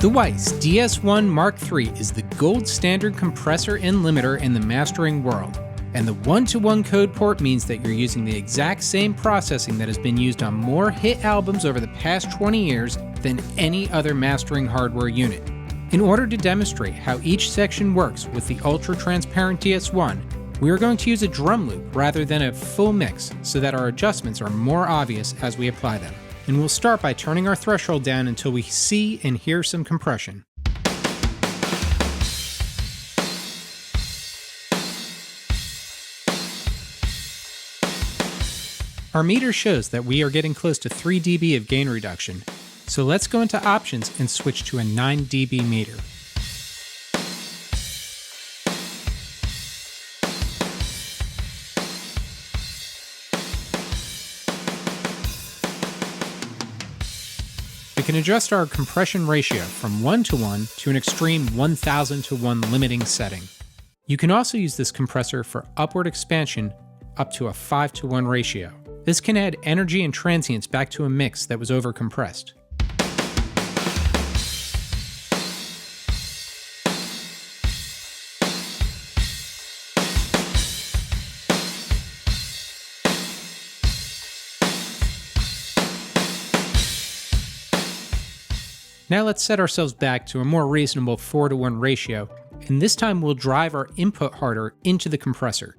The Weiss DS1-MK3 is the gold standard compressor and limiter in the mastering world, and the one-to-one code port means that you're using the exact same processing that has been used on more hit albums over the past 20 years than any other mastering hardware unit. In order to demonstrate how each section works with the ultra-transparent DS1, we are going to use a drum loop rather than a full mix so that our adjustments are more obvious as we apply them. And we'll start by turning our threshold down until we see and hear some compression. Our meter shows that we are getting close to 3 dB of gain reduction, so let's go into options and switch to a 9 dB meter. We can adjust our compression ratio from 1:1 to an extreme 1000:1 limiting setting. You can also use this compressor for upward expansion up to a 5:1 ratio. This can add energy and transients back to a mix that was overcompressed. Now let's set ourselves back to a more reasonable 4:1 ratio, and this time we'll drive our input harder into the compressor.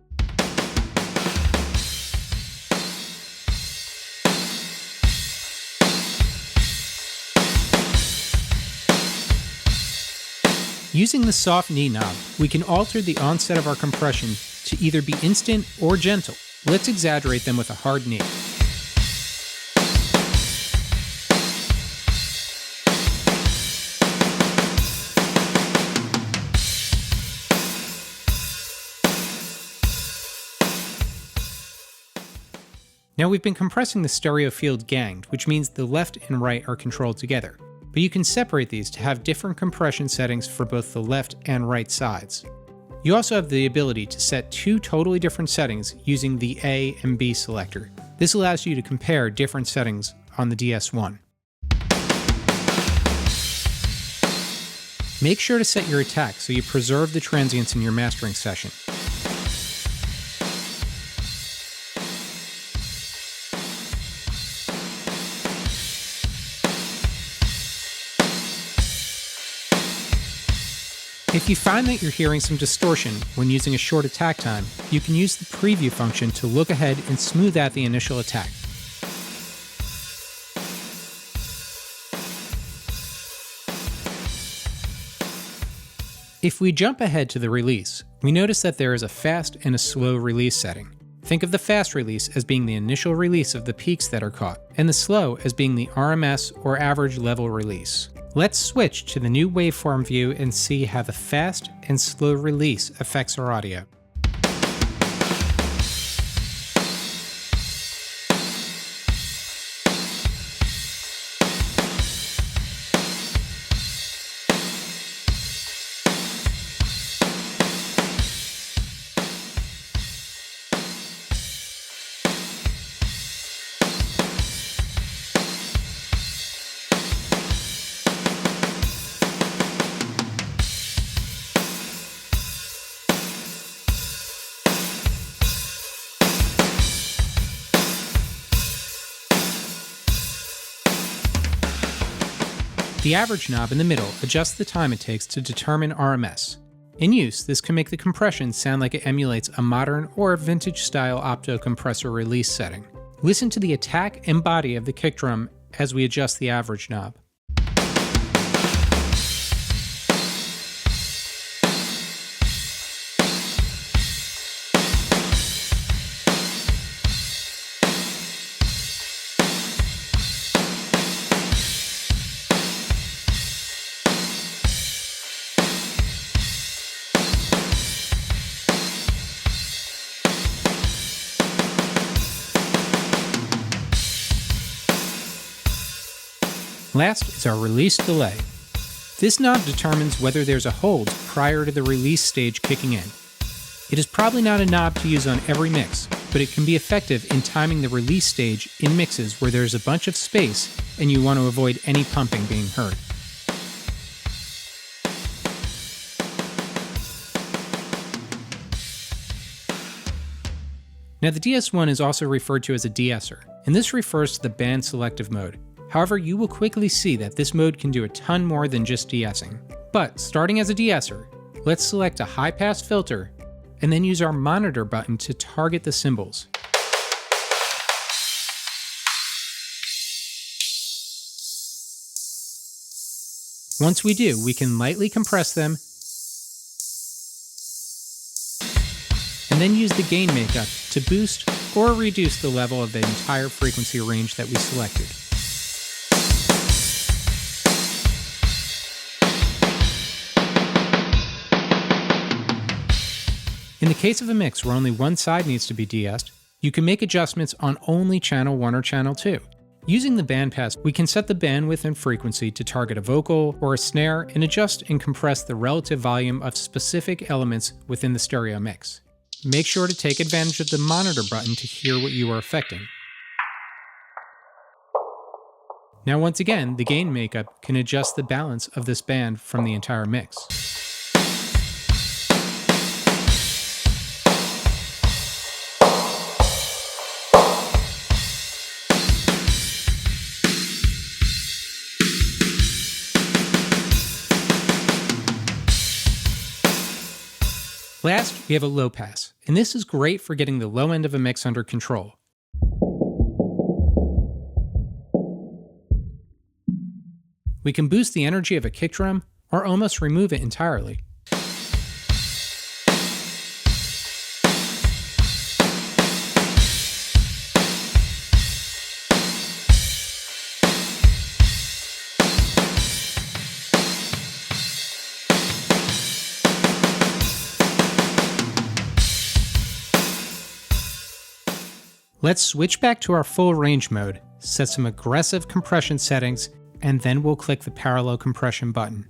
Using the soft knee knob, we can alter the onset of our compression to either be instant or gentle. Let's exaggerate them with a hard knee. Now we've been compressing the stereo field ganged, which means the left and right are controlled together, but you can separate these to have different compression settings for both the left and right sides. You also have the ability to set 2 totally different settings using the A and B selector. This allows you to compare different settings on the DS1. Make sure to set your attack so you preserve the transients in your mastering session. If you find that you're hearing some distortion when using a short attack time, you can use the preview function to look ahead and smooth out the initial attack. If we jump ahead to the release, we notice that there is a fast and a slow release setting. Think of the fast release as being the initial release of the peaks that are caught, and the slow as being the RMS or average level release. Let's switch to the new waveform view and see how the fast and slow release affects our audio. The average knob in the middle adjusts the time it takes to determine RMS. In use, this can make the compression sound like it emulates a modern or vintage-style opto-compressor release setting. Listen to the attack and body of the kick drum as we adjust the average knob. Last is our release delay. This knob determines whether there's a hold prior to the release stage kicking in. It is probably not a knob to use on every mix, but it can be effective in timing the release stage in mixes where there's a bunch of space and you want to avoid any pumping being heard. Now the DS1 is also referred to as a de-esser, and this refers to the band selective mode. However, you will quickly see that this mode can do a ton more than just de-essing. But starting as a de-esser, let's select a high-pass filter and then use our monitor button to target the cymbals. Once we do, we can lightly compress them and then use the gain makeup to boost or reduce the level of the entire frequency range that we selected. In the case of a mix where only one side needs to be de-essed, you can make adjustments on only channel 1 or channel 2. Using the bandpass, we can set the bandwidth and frequency to target a vocal or a snare and adjust and compress the relative volume of specific elements within the stereo mix. Make sure to take advantage of the monitor button to hear what you are affecting. Now once again, the gain makeup can adjust the balance of this band from the entire mix. Last, we have a low pass, and this is great for getting the low end of a mix under control. We can boost the energy of a kick drum, or almost remove it entirely. Let's switch back to our full range mode, set some aggressive compression settings, and then we'll click the parallel compression button.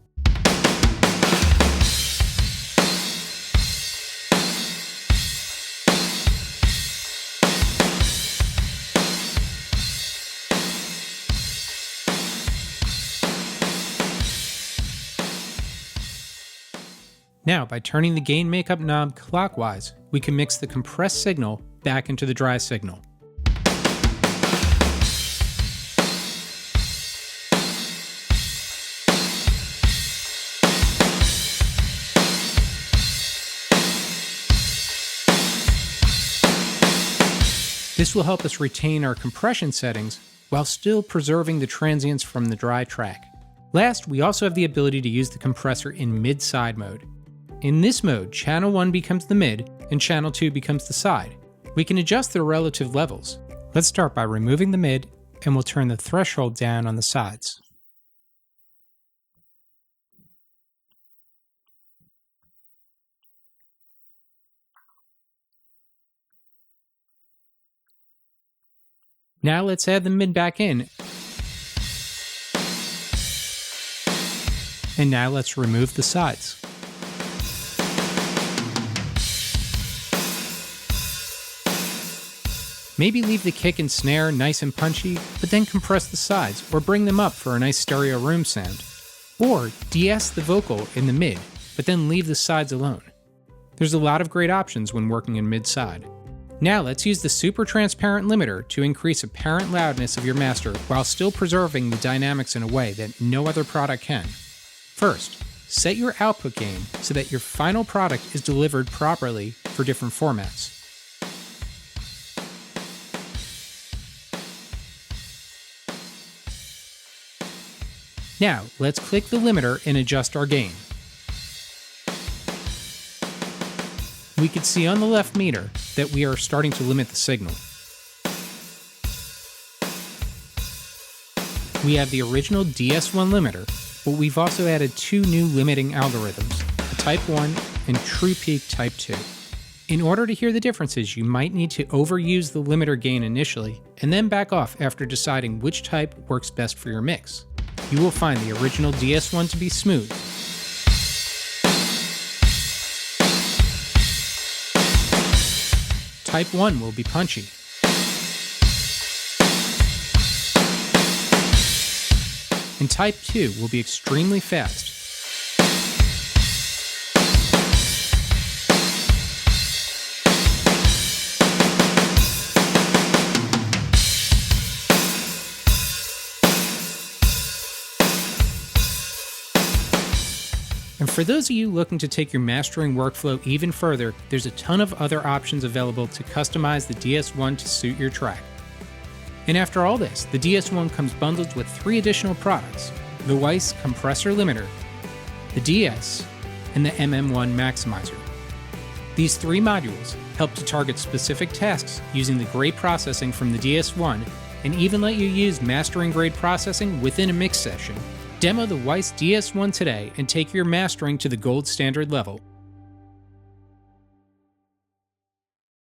Now, by turning the gain makeup knob clockwise, we can mix the compressed signal back into the dry signal. This will help us retain our compression settings while still preserving the transients from the dry track. Last, we also have the ability to use the compressor in mid-side mode. In this mode, channel 1 becomes the mid and channel 2 becomes the side. We can adjust their relative levels. Let's start by removing the mid, and we'll turn the threshold down on the sides. Now let's add the mid back in. And now let's remove the sides. Maybe leave the kick and snare nice and punchy, but then compress the sides or bring them up for a nice stereo room sound. Or de-ess the vocal in the mid, but then leave the sides alone. There's a lot of great options when working in mid-side. Now let's use the super transparent limiter to increase apparent loudness of your master while still preserving the dynamics in a way that no other product can. First, set your output gain so that your final product is delivered properly for different formats. Now, let's click the limiter and adjust our gain. We can see on the left meter that we are starting to limit the signal. We have the original DS1 limiter, but we've also added two new limiting algorithms, a Type 1 and True Peak Type 2. In order to hear the differences, you might need to overuse the limiter gain initially, and then back off after deciding which type works best for your mix. You will find the original DS1 to be smooth. Type 1 will be punchy. And Type 2 will be extremely fast. For those of you looking to take your mastering workflow even further, there's a ton of other options available to customize the DS1 to suit your track. And after all this, the DS1 comes bundled with 3 additional products: the Weiss Compressor Limiter, the de-ess, and the MM1 Maximizer. These 3 modules help to target specific tasks using the grade processing from the DS1 and even let you use mastering grade processing within a mix session. Demo the Weiss DS1 today and take your mastering to the gold standard level.